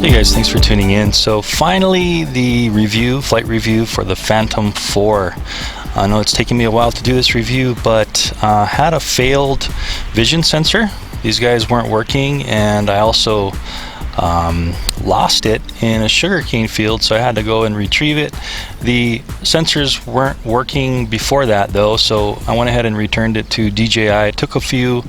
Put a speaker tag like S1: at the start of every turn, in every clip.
S1: Hey guys, thanks for tuning in. So finally the flight review for the Phantom 4. I know it's taken me a while to do this review, but had a failed vision sensor. These guys weren't working, and I also lost it in a sugarcane field, so I had to go and retrieve it. The sensors weren't working before that though, so I went ahead and returned it to DJI. It took a few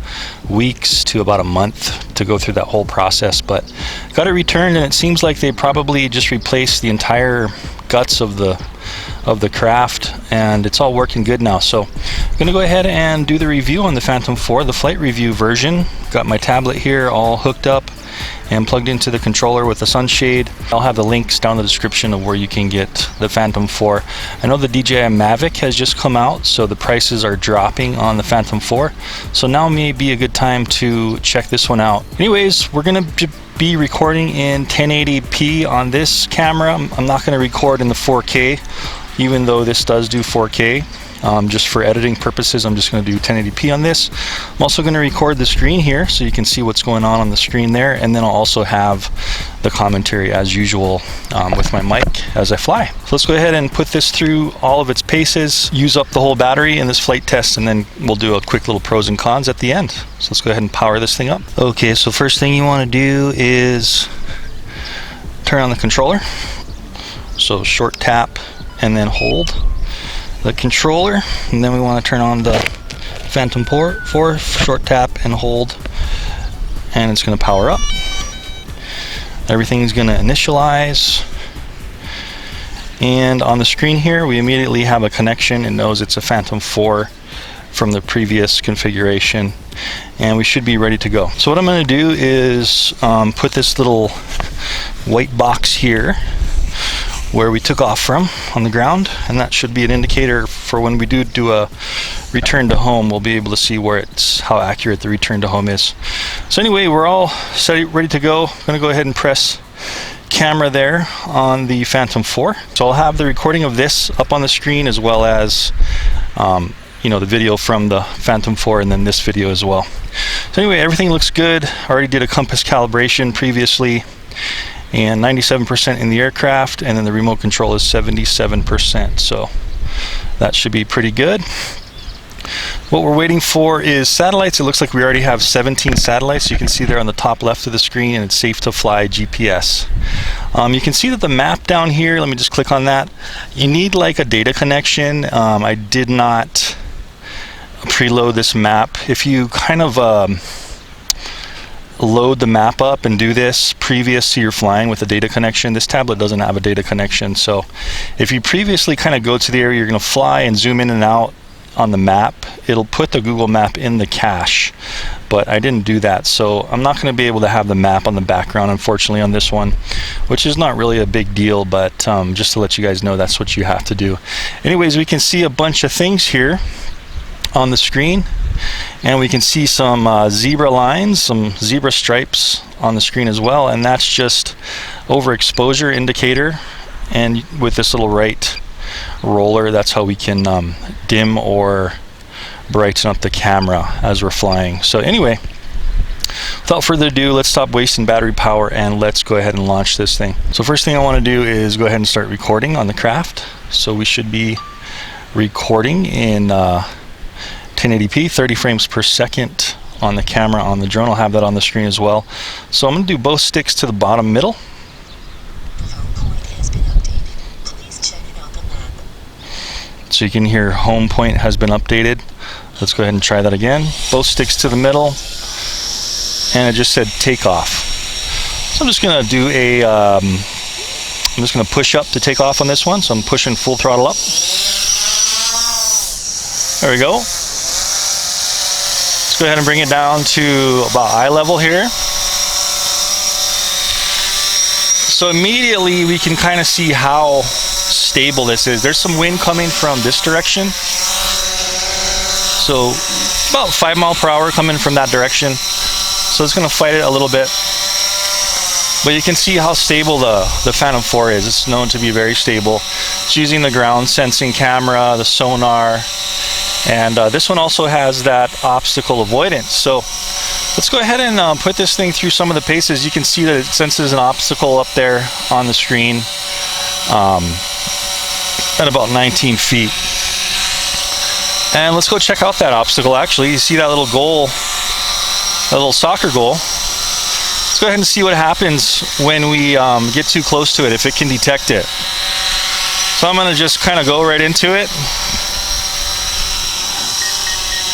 S1: weeks to about a month to go through that whole process, but got it returned, and it seems like they probably just replaced the entire guts of the craft, and it's all working good now. So I'm gonna go ahead and do the review on the Phantom 4, the flight review version. Got my tablet here all hooked up and plugged into the controller with the sunshade. I'll have the links down in the description of where you can get the Phantom 4. I know the DJI Mavic has just come out, so the prices are dropping on the Phantom 4. So now may be a good time to check this one out. Anyways, we're gonna be recording in 1080p on this camera. I'm not gonna record in the 4K, even though this does do 4K. Just for editing purposes, I'm just going to do 1080p on this. I'm also going to record the screen here so you can see what's going on the screen there, and then I'll also have the commentary as usual with my mic as I fly. So let's go ahead and put this through all of its paces, use up the whole battery in this flight test, and then we'll do a quick little pros and cons at the end. So let's go ahead and power this thing up. Okay, so first thing you want to do is turn on the controller. So short tap and then hold the controller, and then we want to turn on the Phantom 4, short tap and hold, and it's going to power up. Everything's going to initialize, and on the screen here we immediately have a connection. It knows it's a Phantom 4 from the previous configuration, and we should be ready to go. So what I'm going to do is put this little white box here where we took off from on the ground, and that should be an indicator for when we do a return to home. We'll be able to see how accurate the return to home is. So anyway, we're all set, ready to go. I'm gonna go ahead and press camera there on the Phantom 4. So I'll have the recording of this up on the screen, as well as the video from the Phantom 4, and then this video as well. So anyway, everything looks good. I already did a compass calibration previously, and 97% in the aircraft, and then the remote control is 77%, so that should be pretty good. What we're waiting for is satellites. It looks like we already have 17 satellites. You can see there on the top left of the screen, and it's safe to fly GPS. You can see that the map down here, let me just click on that. You need like a data connection. I did not preload this map. If you kind of load the map up and do this previous to your flying with a data connection, this tablet doesn't have a data connection. So if you previously kind of go to the area you're going to fly and zoom in and out on the map, it'll put the Google map in the cache, but I didn't do that, so I'm not going to be able to have the map on the background, unfortunately, on this one, which is not really a big deal, but just to let you guys know, that's what you have to do. Anyways, we can see a bunch of things here on the screen, and we can see some zebra lines, some zebra stripes on the screen as well, and that's just overexposure indicator. And with this little right roller, that's how we can dim or brighten up the camera as we're flying. So anyway, without further ado, let's stop wasting battery power and let's go ahead and launch this thing. So first thing I want to do is go ahead and start recording on the craft. So we should be recording in 1080p, 30 frames per second on the camera on the drone. I'll have that on the screen as well. So I'm going to do both sticks to the bottom middle. So you can hear home point has been updated. Let's go ahead and try that again. Both sticks to the middle, and it just said takeoff. So I'm just going to do I'm just going to push up to take off on this one. So I'm pushing full throttle up. There we go. Let's go ahead and bring it down to about eye level here. So immediately we can kind of see how stable this is. There's some wind coming from this direction. So about 5 miles per hour coming from that direction. So it's going to fight it a little bit. But you can see how stable the Phantom 4 is. It's known to be very stable. It's using the ground sensing camera, the sonar, and this one also has that obstacle avoidance. So Let's go ahead and put this thing through some of the paces. You can see that it senses an obstacle up there on the screen at about 19 feet. And let's go check out that obstacle. Actually, you see that little goal, that little soccer goal. Let's go ahead and see what happens when we get too close to it, if it can detect it. So I'm going to just kind of go right into it.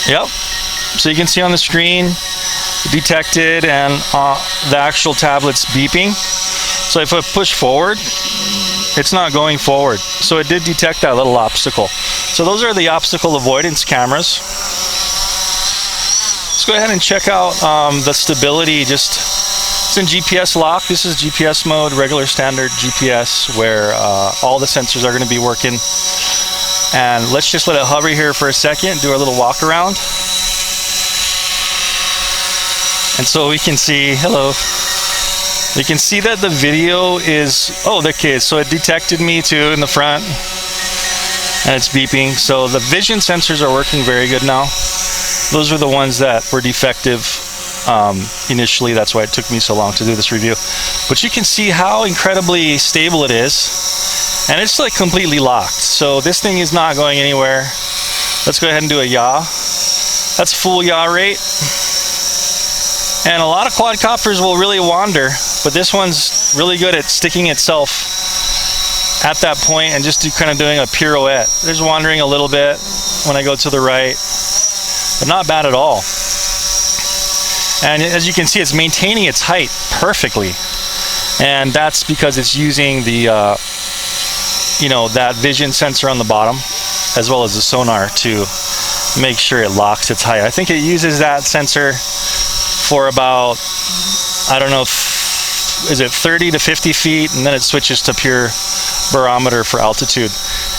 S1: Yep. So you can see on the screen, detected, and the actual tablet's beeping. So if I push forward, it's not going forward. So it did detect that little obstacle. So those are the obstacle avoidance cameras. Let's go ahead and check out the stability. It's in GPS lock. This is GPS mode, regular standard GPS, where all the sensors are going to be working. And let's just let it hover here for a second, do our little walk around. And so we can see, hello, you can see that the video is, okay, so it detected me too in the front, and it's beeping. So the vision sensors are working very good now. Those are the ones that were defective initially. That's why it took me so long to do this review. But you can see how incredibly stable it is, and it's like completely locked. So this thing is not going anywhere. Let's go ahead and do a yaw. That's full yaw rate. And a lot of quadcopters will really wander, but this one's really good at sticking itself at that point and just kind of doing a pirouette. There's wandering a little bit when I go to the right, but not bad at all. And as you can see, it's maintaining its height perfectly. And that's because it's using the, that vision sensor on the bottom, as well as the sonar, to make sure it locks its height. I think it uses that sensor for about, I don't know, is it 30 to 50 feet, and then it switches to pure barometer for altitude.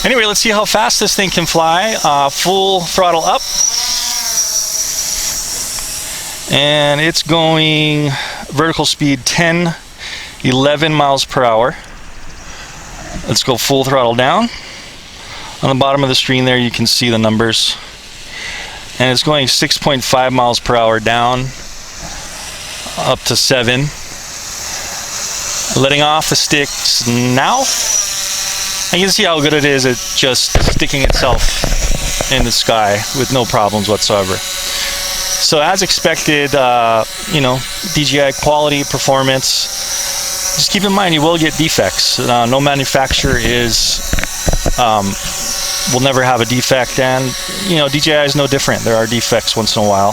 S1: Anyway, let's see how fast this thing can fly. Full throttle up. And it's going vertical speed 10, 11 miles per hour. Let's go full throttle down. On the bottom of the screen there, you can see the numbers. And it's going 6.5 miles per hour down, up to 7. Letting off the sticks now. And you can see how good it is at just sticking itself in the sky with no problems whatsoever. So as expected, DJI quality, performance. Just keep in mind you will get defects. No manufacturer will never have a defect, and DJI is no different. There are defects once in a while,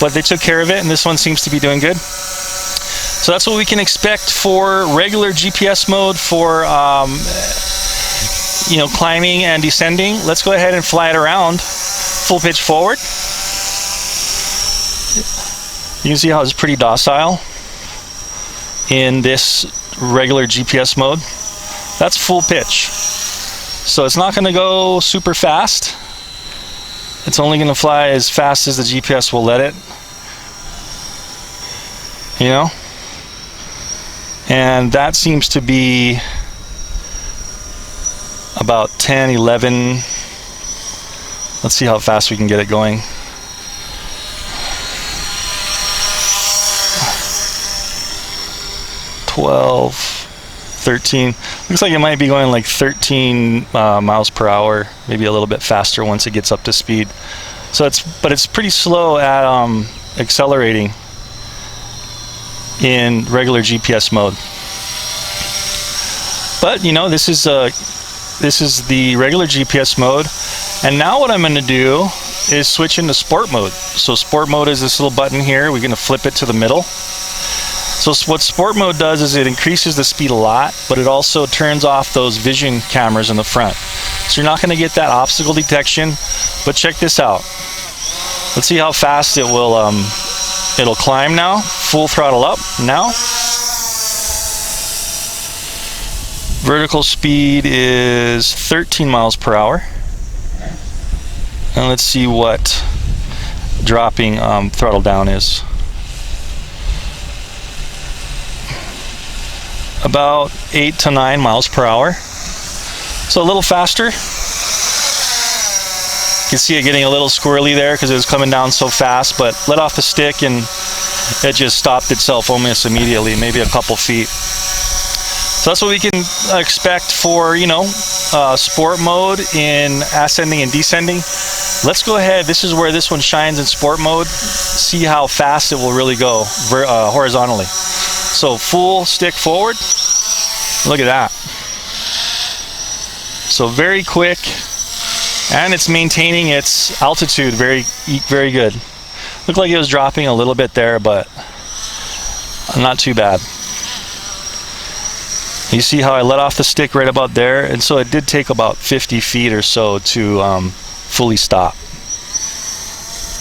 S1: but they took care of it, and this one seems to be doing good. So that's what we can expect for regular GPS mode for climbing and descending. Let's go ahead and fly it around full pitch forward. You can see how it's pretty docile in this regular GPS mode. That's full pitch. So it's not going to go super fast. It's only going to fly as fast as the GPS will let it. And that seems to be about 10, 11. Let's see how fast we can get it going. 12, 13. Looks like it might be going like 13 miles per hour, maybe a little bit faster once it gets up to speed. So it's pretty slow at accelerating in regular GPS mode. But this is the regular GPS mode, and now what I'm going to do is switch into sport mode. So sport mode is this little button here. We're going to flip it to the middle. So what sport mode does is it increases the speed a lot, but it also turns off those vision cameras in the front. So you're not going to get that obstacle detection, but check this out. Let's see how fast it will it'll climb now. Full throttle up now. Vertical speed is 13 miles per hour. And let's see what dropping throttle down is. About 8 to 9 miles per hour. So a little faster. You can see it getting a little squirrely there because it was coming down so fast, but let off the stick and it just stopped itself almost immediately, maybe a couple feet. So that's what we can expect for, you know, sport mode in ascending and descending. Let's go ahead. This is where this one shines in sport mode. See how fast it will really go horizontally. So full stick forward. Look at that. So very quick, and it's maintaining its altitude very good. Looked like it was dropping a little bit there, but not too bad. You see how I let off the stick right about there, and so it did take about 50 feet or so to fully stop.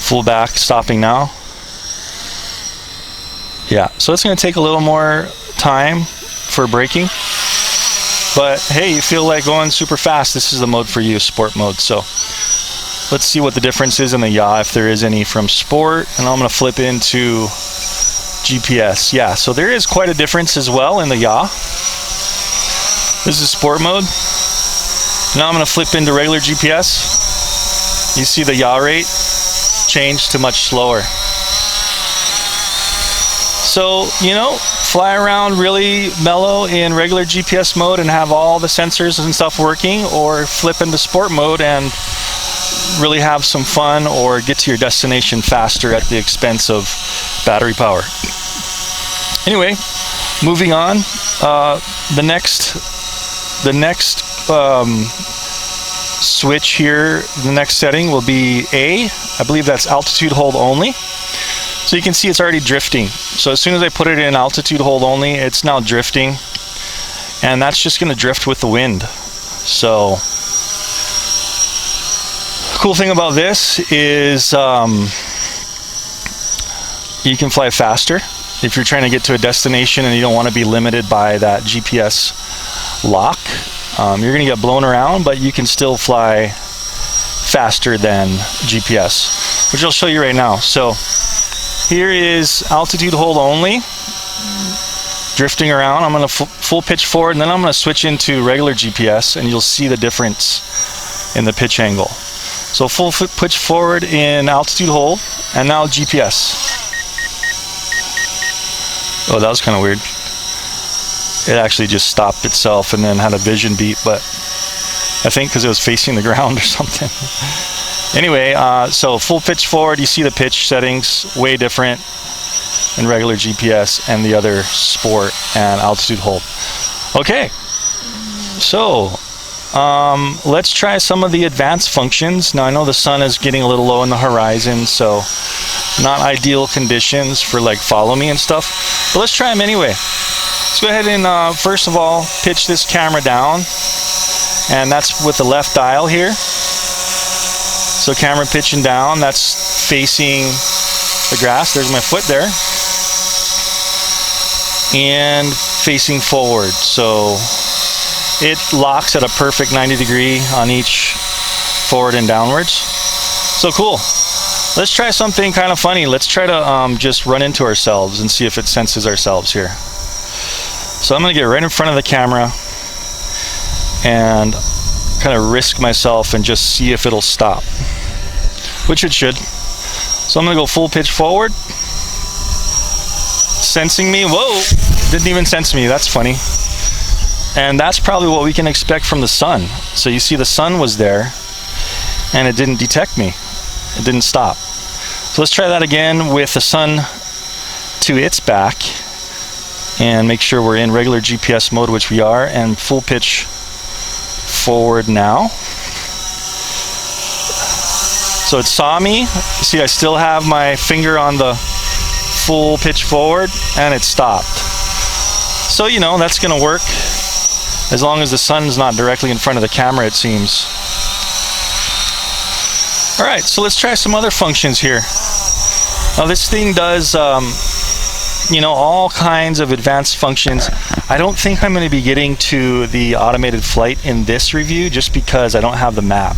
S1: Full back, stopping now. Yeah, so it's going to take a little more time for braking, but hey, you feel like going super fast, this is the mode for you, sport mode. So let's see what the difference is in the yaw, if there is any, from sport, and I'm going to flip into GPS. Yeah, so there is quite a difference as well in the yaw. This is sport mode. Now I'm going to flip into regular GPS. You see the yaw rate change to much slower. So, you know, fly around really mellow in regular GPS mode and have all the sensors and stuff working, or flip into sport mode and really have some fun or get to your destination faster at the expense of battery power. Anyway, moving on. The next switch here, the next setting will be A. I believe that's altitude hold only. So you can see it's already drifting. So as soon as I put it in altitude hold only, it's now drifting, and that's just going to drift with the wind. So cool thing about this is you can fly faster if you're trying to get to a destination and you don't want to be limited by that GPS lock. You're going to get blown around, but you can still fly faster than GPS, which I'll show you right now. So here is altitude hold only, drifting around. I'm going to full pitch forward, and then I'm going to switch into regular GPS, and you'll see the difference in the pitch angle. So full pitch forward in altitude hold, and now GPS. Oh, that was kind of weird. It actually just stopped itself and then had a vision beep, but I think because it was facing the ground or something. Anyway, so full pitch forward, you see the pitch settings, way different in regular GPS and the other sport and altitude hold. Okay, so let's try some of the advanced functions. Now I know the sun is getting a little low in the horizon, so not ideal conditions for like follow me and stuff, but let's try them anyway. Let's go ahead and first of all pitch this camera down, and that's with the left dial here. So camera pitching down, that's facing the grass. There's my foot there. And facing forward. So it locks at a perfect 90 degree on each forward and downwards. So cool. Let's try something kind of funny. Let's try to just run into ourselves and see if it senses ourselves here. So I'm going to get right in front of the camera and kind of risk myself and just see if it'll stop, which it should. So I'm going to go full pitch forward. Sensing me. Whoa, didn't even sense me. That's funny. And that's probably what we can expect from the sun. So you see the sun was there and it didn't detect me. It didn't stop. So let's try that again with the sun to its back and make sure we're in regular GPS mode, which we are, and full pitch forward now. So it saw me. You see I still have my finger on the full pitch forward, and it stopped. So you know that's going to work as long as the sun's not directly in front of the camera, it seems. Alright, so let's try some other functions here. Now this thing does you know, all kinds of advanced functions. I don't think I'm going to be getting to the automated flight in this review just because I don't have the map.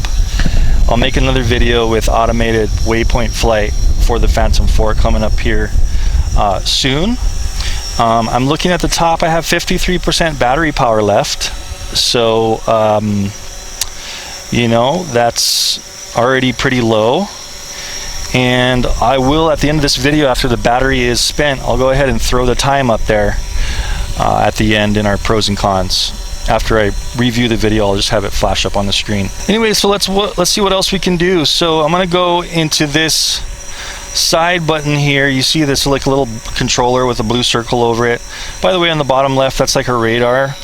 S1: I'll make another video with automated waypoint flight for the Phantom 4 coming up here soon. I'm looking at the top. I have 53% battery power left, so you know, that's already pretty low. And I will, at the end of this video, after the battery is spent, I'll go ahead and throw the time up there at the end in our pros and cons. After I review the video, I'll just have it flash up on the screen. Anyway, so let's see what else we can do. So I'm gonna go into this side button here. You see this like little controller with a blue circle over it. By the way, on the bottom left, that's like a radar.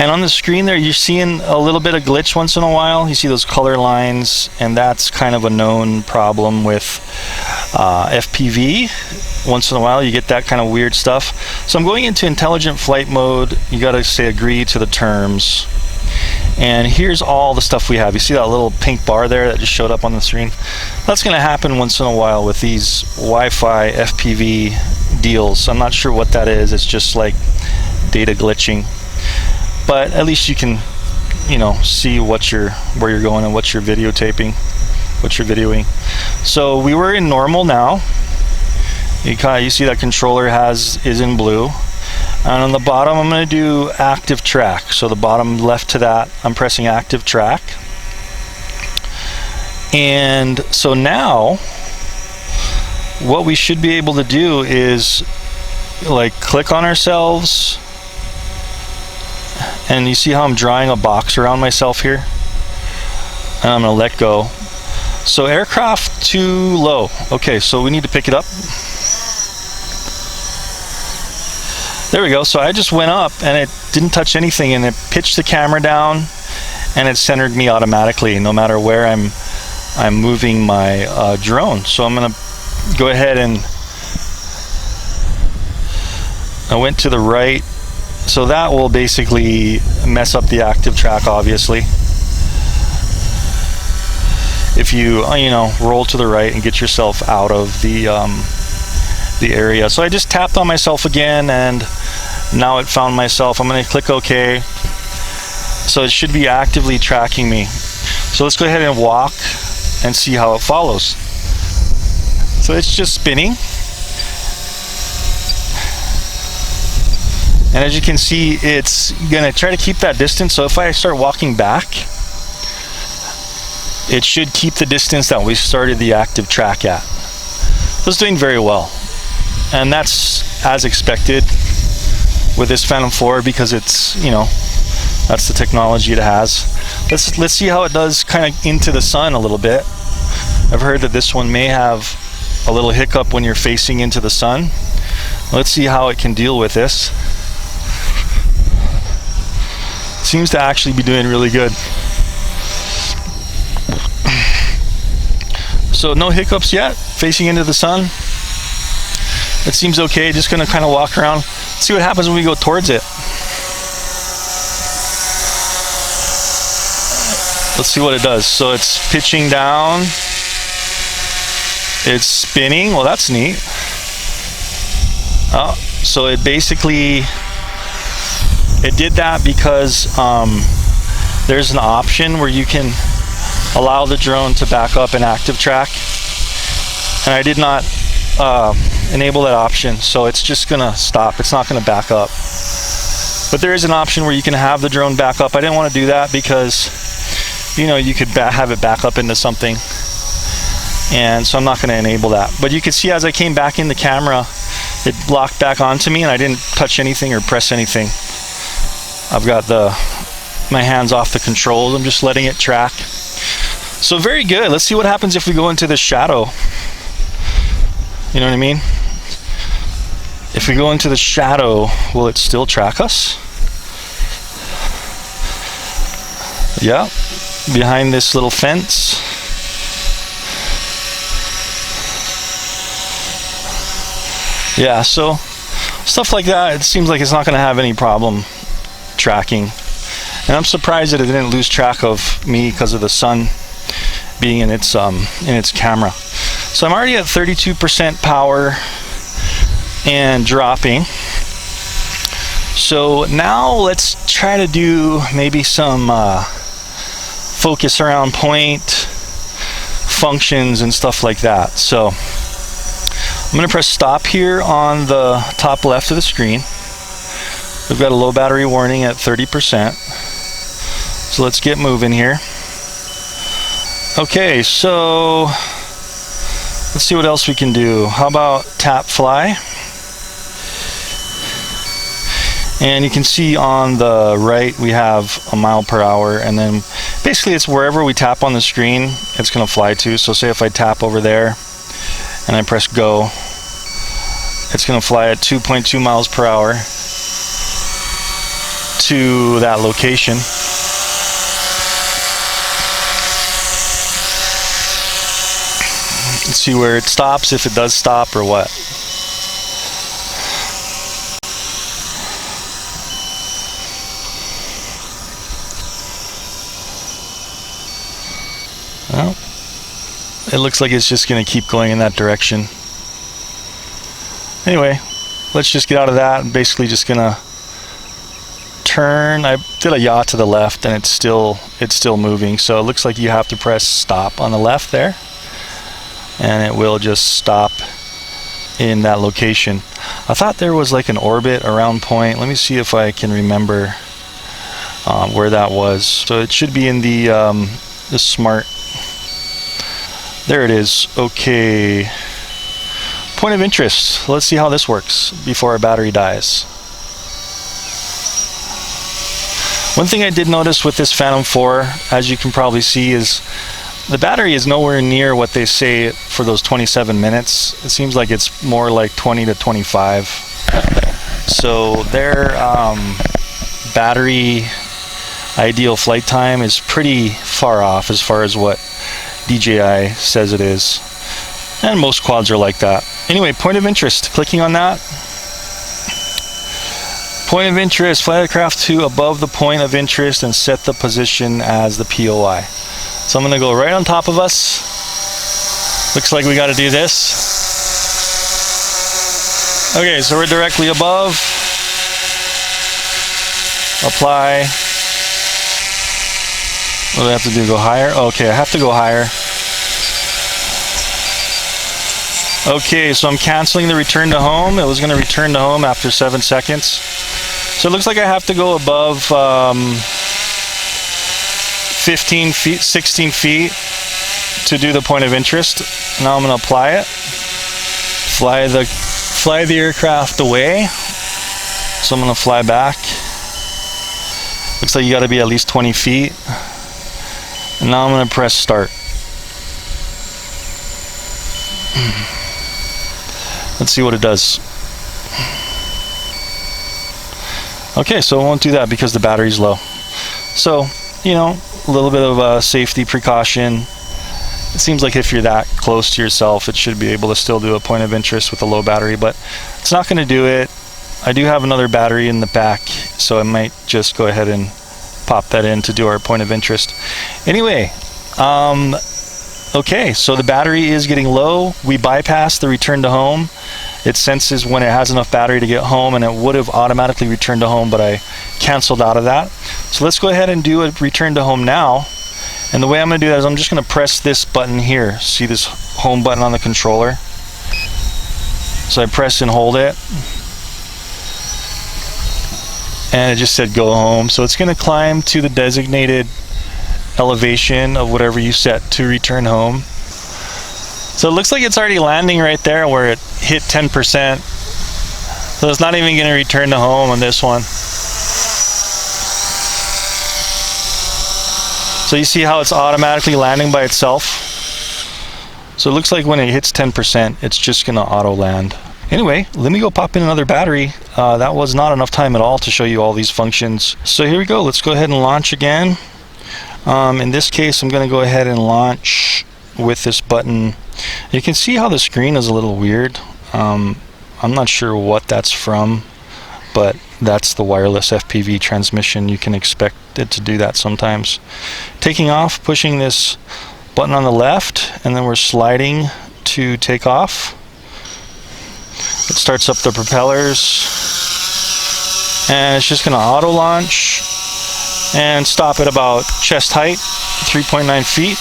S1: And on the screen there, you're seeing a little bit of glitch once in a while. You see those color lines, and that's kind of a known problem with FPV. Once in a while, you get that kind of weird stuff. So I'm going into intelligent flight mode. You gotta say agree to the terms. And here's all the stuff we have. You see that little pink bar there that just showed up on the screen? That's gonna happen once in a while with these Wi-Fi FPV deals. I'm not sure what that is. It's just like data glitching. But at least you can, you know, see where you're going and what you're videotaping, what you're videoing. So we were in normal now. You see that controller is in blue. And on the bottom, I'm going to do active track. So the bottom left to that, I'm pressing active track. And so now, what we should be able to do is like click on ourselves. And you see how I'm drawing a box around myself here? And I'm gonna let go. So aircraft too low. Okay, so we need to pick it up. There we go. So I just went up and it didn't touch anything, and it pitched the camera down and it centered me automatically no matter where I'm moving my drone. So I'm gonna go ahead and I went to the right. So that will basically mess up the active track, obviously. If you know, roll to the right and get yourself out of the area. So I just tapped on myself again, and now it found myself. I'm going to click OK. So it should be actively tracking me. So let's go ahead and walk and see how it follows. So it's just spinning. And as you can see, it's gonna try to keep that distance. So if I start walking back, it should keep the distance that we started the active track at. So it's doing very well. And that's as expected with this Phantom 4 because it's, you know, that's the technology it has. Let's see how it does kind of into the sun a little bit. I've heard that this one may have a little hiccup when you're facing into the sun. Let's see how it can deal with this. Seems to actually be doing really good. So no hiccups yet, facing into the sun. It seems okay, just gonna kind of walk around, see what happens when we go towards it. Let's see what it does. So it's pitching down, it's spinning, well that's neat. Oh, so it basically, it did that because there's an option where you can allow the drone to back up in active track, and I did not enable that option, so it's just gonna stop. It's not gonna back up. But there is an option where you can have the drone back up. I didn't want to do that because, you know, you could have it back up into something, and so I'm not going to enable that. But you can see as I came back in the camera, it locked back onto me and I didn't touch anything or press anything. I've got my hands off the controls. I'm just letting it track. So very good. Let's see what happens if we go into the shadow. You know what I mean? If we go into the shadow, will it still track us? Yeah, behind this little fence. Yeah, so stuff like that, it seems like it's not going to have any problem tracking. And I'm surprised that it didn't lose track of me because of the sun being in its camera. So I'm already at 32% power and dropping. So now let's try to do maybe some focus around point functions and stuff like that. So I'm going to press stop here on the top left of the screen. We've got a low battery warning at 30%. So let's get moving here. Okay, so Let's see what else we can do. How about tap fly? And you can see on the right we have a mile per hour, and then basically it's wherever we tap on the screen it's going to fly to. So say if I tap over there and I press go, it's going to fly at 2.2 miles per hour to that location. Let's see where it stops, if it does stop or what. Well, it looks like it's just going to keep going in that direction. Anyway, let's just get out of that. I'm basically just going to turn. I did a yaw to the left and it's still moving. So it looks like you have to press stop on the left there, and it will just stop in that location. I thought there was like an orbit around point. Let me see if I can remember where that was. So it should be in the smart. There it is. Okay. Point of interest. Let's see how this works before our battery dies. One thing I did notice with this Phantom 4, as you can probably see, is the battery is nowhere near what they say for those 27 minutes. It seems like it's more like 20 to 25. So their battery ideal flight time is pretty far off as far as what DJI says it is. And most quads are like that. Anyway, point of interest. Clicking on that. Point of interest. Fly the craft to above the point of interest and set the position as the POI. So I'm going to go right on top of us. Looks like we got to do this. Okay, so we're directly above. Apply. What do I have to do? Go higher? Okay, I have to go higher. Okay, so I'm canceling the return to home. It was going to return to home after 7 seconds. So it looks like I have to go above 15 feet, 16 feet to do the point of interest. Now I'm going to apply it. Fly the aircraft away. So I'm going to fly back. Looks like you got to be at least 20 feet. And now I'm going to press start. Let's see what it does. Okay, so it won't do that because the battery's low. So, you know, a little bit of a safety precaution. It seems like if you're that close to yourself, it should be able to still do a point of interest with a low battery, but it's not going to do it. I do have another battery in the back, so I might just go ahead and pop that in to do our point of interest. Anyway, okay, so the battery is getting low. We bypassed the return to home. It senses when it has enough battery to get home, and it would have automatically returned to home, but I canceled out of that. So let's go ahead and do a return to home now. And the way I'm going to do that is I'm just going to press this button here. See this home button on the controller? So I press and hold it. And it just said go home. So it's going to climb to the designated elevation of whatever you set to return home. So it looks like it's already landing right there where it hit 10%. So it's not even going to return to home on this one. So you see how it's automatically landing by itself? So it looks like when it hits 10%, it's just going to auto land. Anyway, let me go pop in another battery. That was not enough time at all to show you all these functions. So here we go. Let's go ahead and launch again. In this case, I'm going to go ahead and launch with this button. You can see how the screen is a little weird. I'm not sure what that's from, but that's the wireless FPV transmission. You can expect it to do that sometimes. Taking off, pushing this button on the left, and then we're sliding to take off. It starts up the propellers, and it's just going to auto launch and stop at about chest height, 3.9 feet.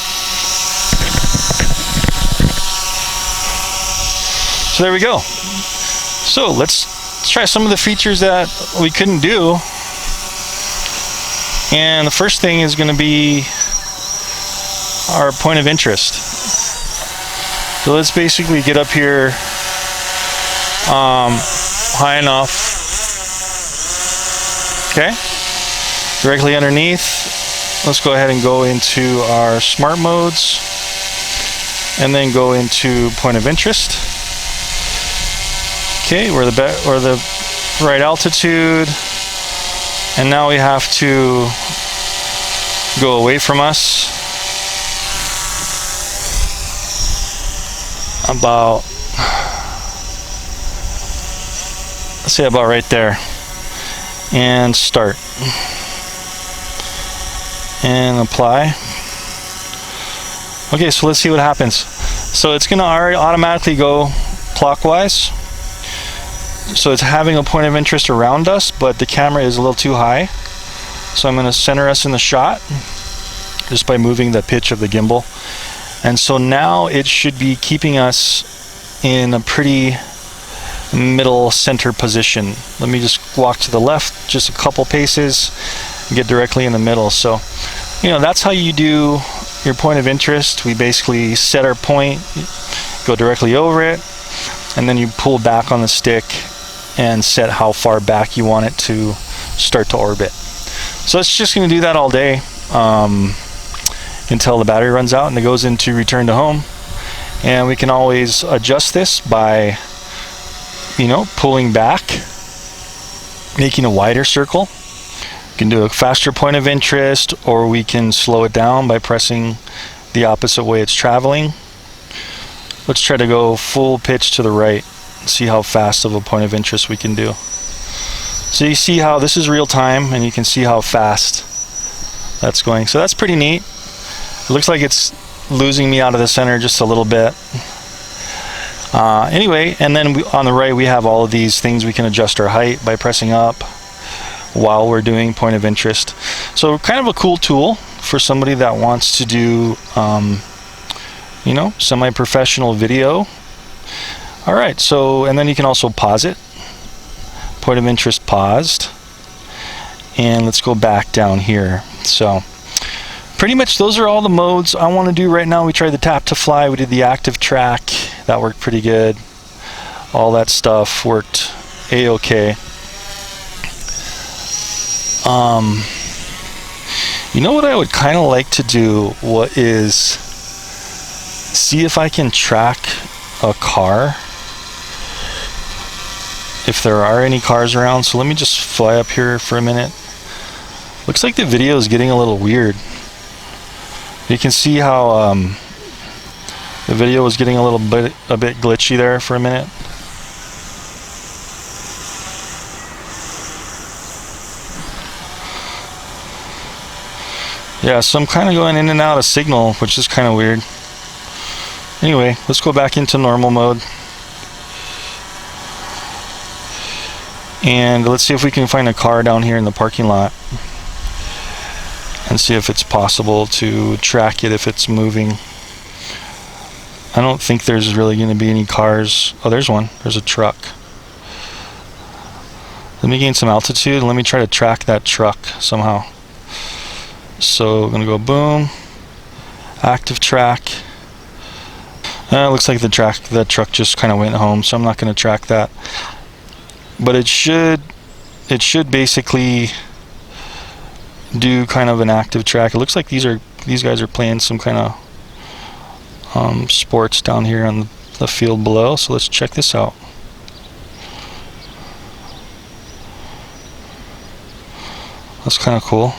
S1: So there we go. So let's try some of the features that we couldn't do. And the first thing is going to be our point of interest. So let's basically get up here high enough. Okay, directly underneath. Let's go ahead and go into our smart modes and then go into point of interest. Okay, we're the right altitude, and now we have to go away from us about, let's say about right there, and start and apply. Okay, so let's see what happens. So it's gonna already automatically go clockwise, so it's having a point of interest around us, but the camera is a little too high, so I'm going to center us in the shot just by moving the pitch of the gimbal. And so now it should be keeping us in a pretty middle center position. Let me just walk to the left just a couple paces and get directly in the middle. So, you know, that's how you do your point of interest. We basically set our point, go directly over it, and then you pull back on the stick and set how far back you want it to start to orbit. So it's just going to do that all day until the battery runs out and it goes into return to home. And we can always adjust this by, you know, pulling back, making a wider circle. We can do a faster point of interest, or we can slow it down by pressing the opposite way it's traveling. Let's try to go full pitch to the right and see how fast of a point of interest we can do. So you see how this is real time, and you can see how fast that's going. So that's pretty neat. It looks like it's losing me out of the center just a little bit. Anyway, and then on the right we have all of these things. We can adjust our height by pressing up while we're doing point of interest. So kind of a cool tool for somebody that wants to do you know, semi-professional video. All right, so, and then you can also pause it. Point of interest paused. And let's go back down here. So pretty much those are all the modes I want to do right now. We tried the tap to fly, we did the active track, that worked pretty good. All that stuff worked a-okay. You know what I would kind of like to do is see if I can track a car, if there are any cars around. So let me just fly up here for a minute. Looks like the video is getting a little weird. You can see how the video was getting a bit glitchy there for a minute. Yeah, so I'm kind of going in and out of signal, which is kind of weird. Anyway, let's go back into normal mode. And let's see if we can find a car down here in the parking lot and see if it's possible to track it if it's moving. I don't think there's really going to be any cars. Oh, there's one. There's a truck. Let me gain some altitude and let me try to track that truck somehow. So I'm going to go boom, active track. It looks like the truck just kind of went home, so I'm not going to track that. But it should basically do kind of an active track. It looks like these guys are playing some kind of sports down here on the field below. So let's check this out. That's kind of cool.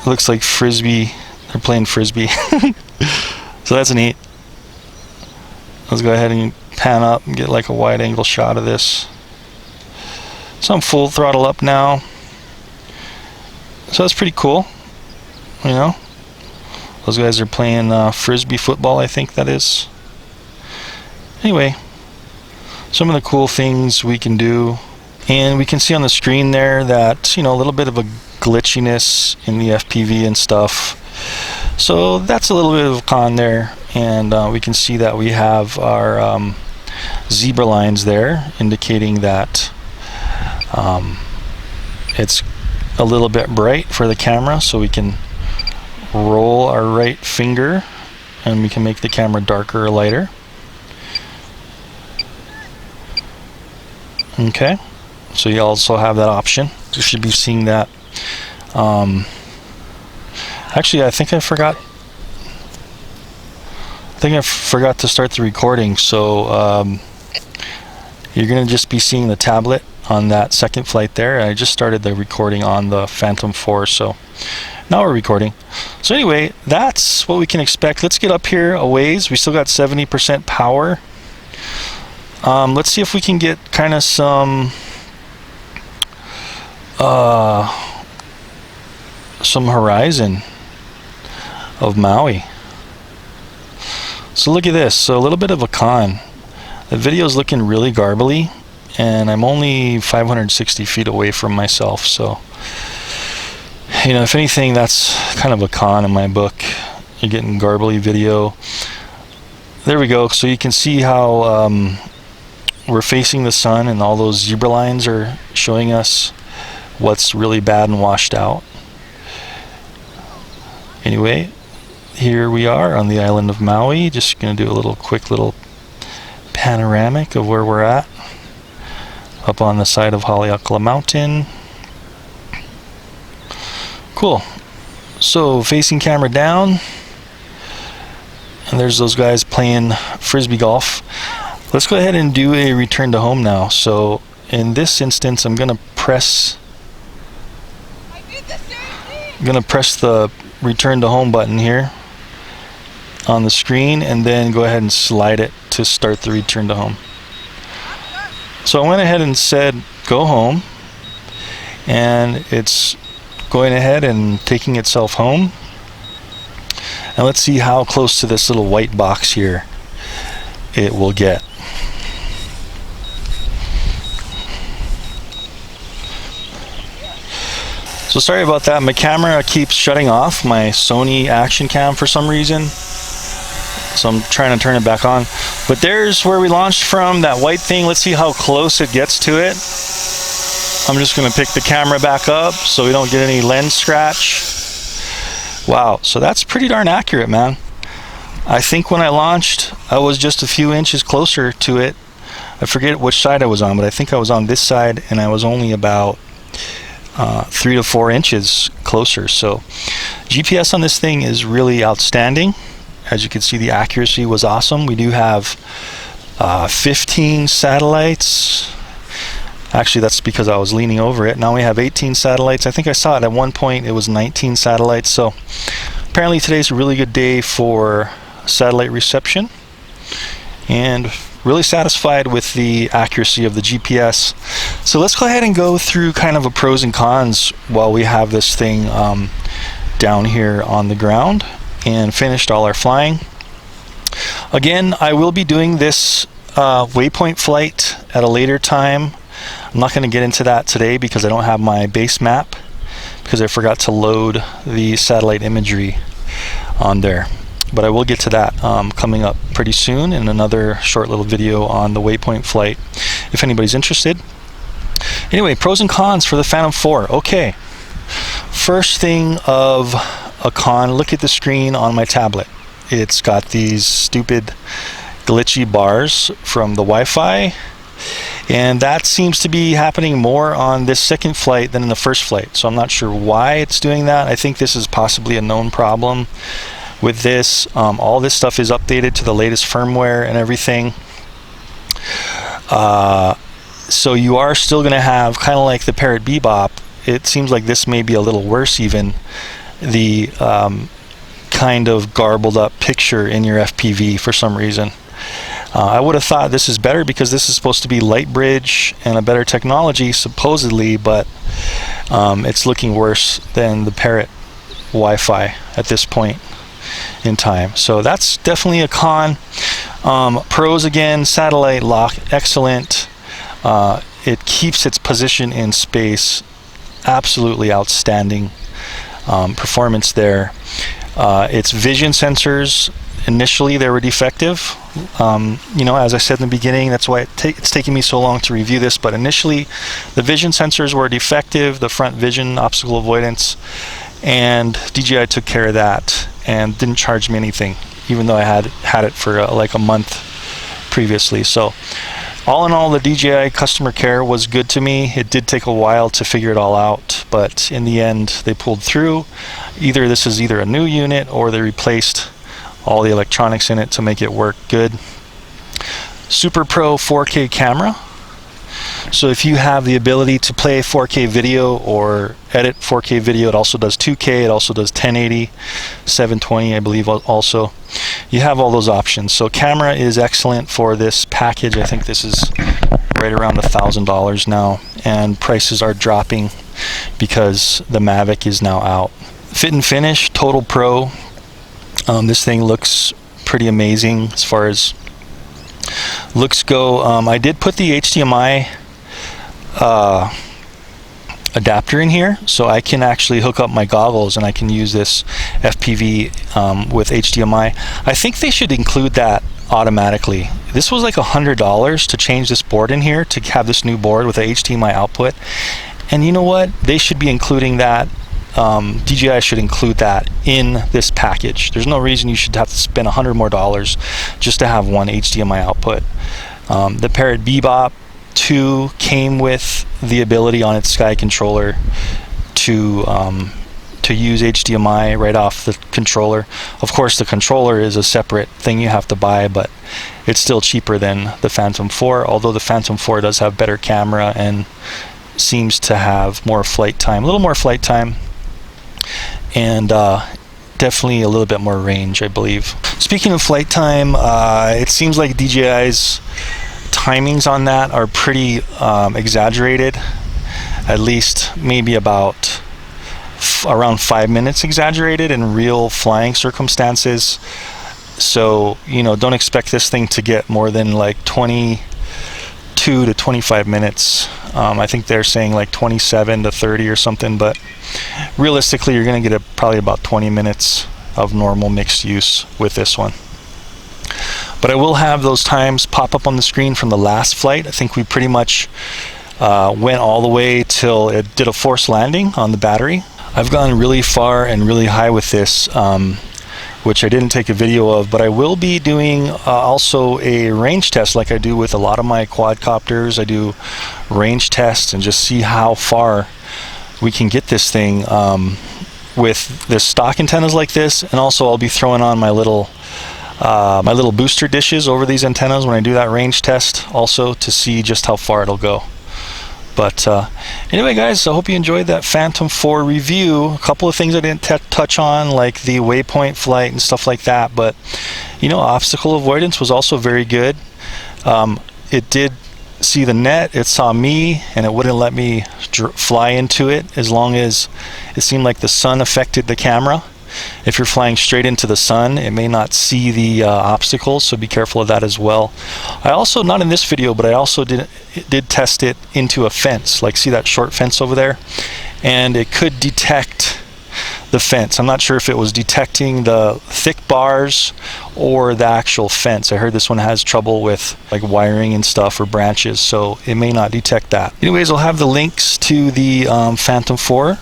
S1: It looks like frisbee. They're playing frisbee. So that's neat. Let's go ahead and pan up and get like a wide angle shot of this. So I'm full throttle up now. So that's pretty cool. You know, those guys are playing frisbee football, I think that is. Anyway, some of the cool things we can do. And we can see on the screen there that, you know, a little bit of a glitchiness in the FPV and stuff. So that's a little bit of a con there. And we can see that we have our zebra lines there indicating that it's a little bit bright for the camera, so we can roll our right finger and we can make the camera darker or lighter. Okay, so you also have that option. You should be seeing that. Actually, I think I forgot to start the recording, so you're gonna just be seeing the tablet on that second flight there. I just started the recording on the Phantom 4, so now we're recording. So anyway, that's what we can expect. Let's get up here a ways. We still got 70% power. Let's see if we can get kind of some horizon of Maui. So look at this. So a little bit of a con. The video is looking really garbly, and I'm only 560 feet away from myself. So, you know, if anything, that's kind of a con in my book. You're getting garbly video. There we go. So you can see how we're facing the sun, and all those zebra lines are showing us what's really bad and washed out. Anyway, here we are on the island of Maui. Just going to do a quick little panoramic of where we're at, up on the side of Haleakala Mountain. Cool. So facing camera down, and there's those guys playing frisbee golf. Let's go ahead and do a return to home now. So in this instance, I'm gonna press the return to home button here on the screen, and then go ahead and slide it to start the return to home. So I went ahead and said go home, and it's going ahead and taking itself home. And let's see how close to this little white box here it will get. So sorry about that, my camera keeps shutting off, my Sony action cam, for some reason. So I'm trying to turn it back on. But there's where we launched from, that white thing. Let's see how close it gets to it. I'm just gonna pick the camera back up so we don't get any lens scratch. Wow, so that's pretty darn accurate, man. I think when I launched, I was just a few inches closer to it. I forget which side I was on, but I think I was on this side, and I was only about 3 to 4 inches closer. So GPS on this thing is really outstanding. As you can see, the accuracy was awesome. We do have 15 satellites. Actually, that's because I was leaning over it. Now we have 18 satellites. I think I saw it at one point, it was 19 satellites. So apparently today's a really good day for satellite reception, and really satisfied with the accuracy of the GPS. So let's go ahead and go through kind of a pros and cons while we have this thing down here on the ground and finished all our flying. Again, I will be doing this waypoint flight at a later time. I'm not going to get into that today because I don't have my base map, because I forgot to load the satellite imagery on there. But I will get to that coming up pretty soon in another short little video on the waypoint flight, if anybody's interested. Anyway, pros and cons for the Phantom 4. Okay, first thing of a con, look at the screen on my tablet. It's got these stupid glitchy bars from the Wi-Fi, and that seems to be happening more on this second flight than in the first flight. So I'm not sure why it's doing that. I think this is possibly a known problem with this. All this stuff is updated to the latest firmware and everything. So you are still going to have, kind of like the Parrot Bebop, it seems like this may be a little worse even, the kind of garbled up picture in your FPV for some reason. I would have thought this is better because this is supposed to be light bridge and a better technology supposedly, but it's looking worse than the Parrot Wi-Fi at this point in time. So that's definitely a con. Pros, again, satellite lock, excellent. It keeps its position in space, absolutely outstanding performance there. Its vision sensors, initially they were defective. You know, as I said in the beginning, that's why it's taking me so long to review this, but initially the vision sensors were defective, the front vision obstacle avoidance, and DJI took care of that and didn't charge me anything, even though I had it for like a month previously. So all in all, the DJI customer care was good to me. It did take a while to figure it all out, but in the end they pulled through. This is either a new unit or they replaced all the electronics in it to make it work good. Super Pro 4K camera. So if you have the ability to play 4K video or edit 4K video, it also does 2K, it also does 1080, 720 I believe also. You have all those options. So camera is excellent for this package. I think this is right around $1,000 now, and prices are dropping because the Mavic is now out. Fit and finish, Total Pro. This thing looks pretty amazing as far as looks go. I did put the HDMI adapter in here, so I can actually hook up my goggles and I can use this FPV with HDMI. I think they should include that automatically. This was like $100 to change this board in here, to have this new board with a HDMI output. And you know what? They should be including that. DJI should include that in this package. There's no reason you should have to spend $100 more just to have one HDMI output. The Parrot Bebop 2 came with the ability on its Sky controller to use HDMI right off the controller. Of course, the controller is a separate thing you have to buy, but it's still cheaper than the Phantom 4, although the Phantom 4 does have better camera and seems to have more flight time, a little more flight time, and definitely a little bit more range, I believe. Speaking of flight time, it seems like DJI's timings on that are pretty exaggerated, at least maybe about around 5 minutes exaggerated in real flying circumstances. So, you know, don't expect this thing to get more than like 22 to 25 minutes. I think they're saying like 27 to 30 or something, but realistically you're going to get probably about 20 minutes of normal mixed use with this one. But I will have those times pop up on the screen from the last flight. I think we pretty much went all the way till it did a forced landing on the battery. I've gone really far and really high with this, which I didn't take a video of, but I will be doing also a range test like I do with a lot of my quadcopters. I do range tests and just see how far we can get this thing with the stock antennas like this, and also I'll be throwing on my little booster dishes over these antennas when I do that range test also, to see just how far it'll go. But anyway guys, I hope you enjoyed that Phantom 4 review. A couple of things I didn't touch on, like the waypoint flight and stuff like that, but you know, obstacle avoidance was also very good. It did see the net, it saw me, and it wouldn't let me fly into it as long as it seemed like the sun affected the camera. If you're flying straight into the sun, it may not see the obstacles, so be careful of that as well. I also, not in this video, but I also did test it into a fence. Like, see that short fence over there? And it could detect the fence. I'm not sure if it was detecting the thick bars or the actual fence. I heard this one has trouble with like wiring and stuff or branches, so it may not detect that. Anyways, I'll have the links to the Phantom 4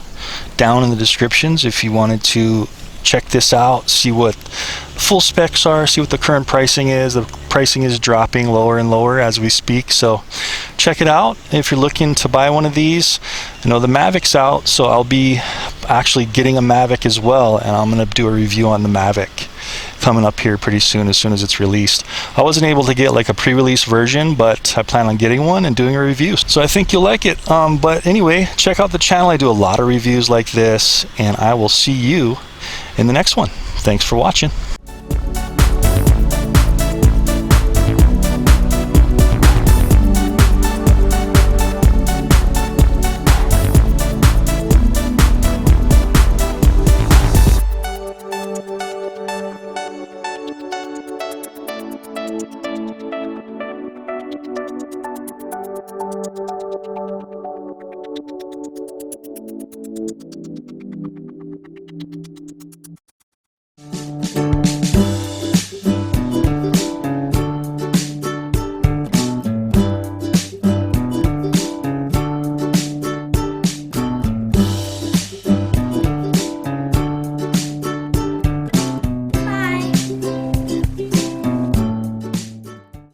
S1: down in the descriptions if you wanted to check this out, see what full specs are, see what the current pricing is. The pricing is dropping lower and lower as we speak, so check it out if you're looking to buy one of these. You know, the Mavic's out, so I'll be actually getting a Mavic as well, and I'm going to do a review on the Mavic coming up here pretty soon, as it's released. I wasn't able to get like a pre-release version, but I plan on getting one and doing a review, so I think you'll like it. But anyway, check out the channel. I do a lot of reviews like this, and I will see you in the next one. Thanks for watching.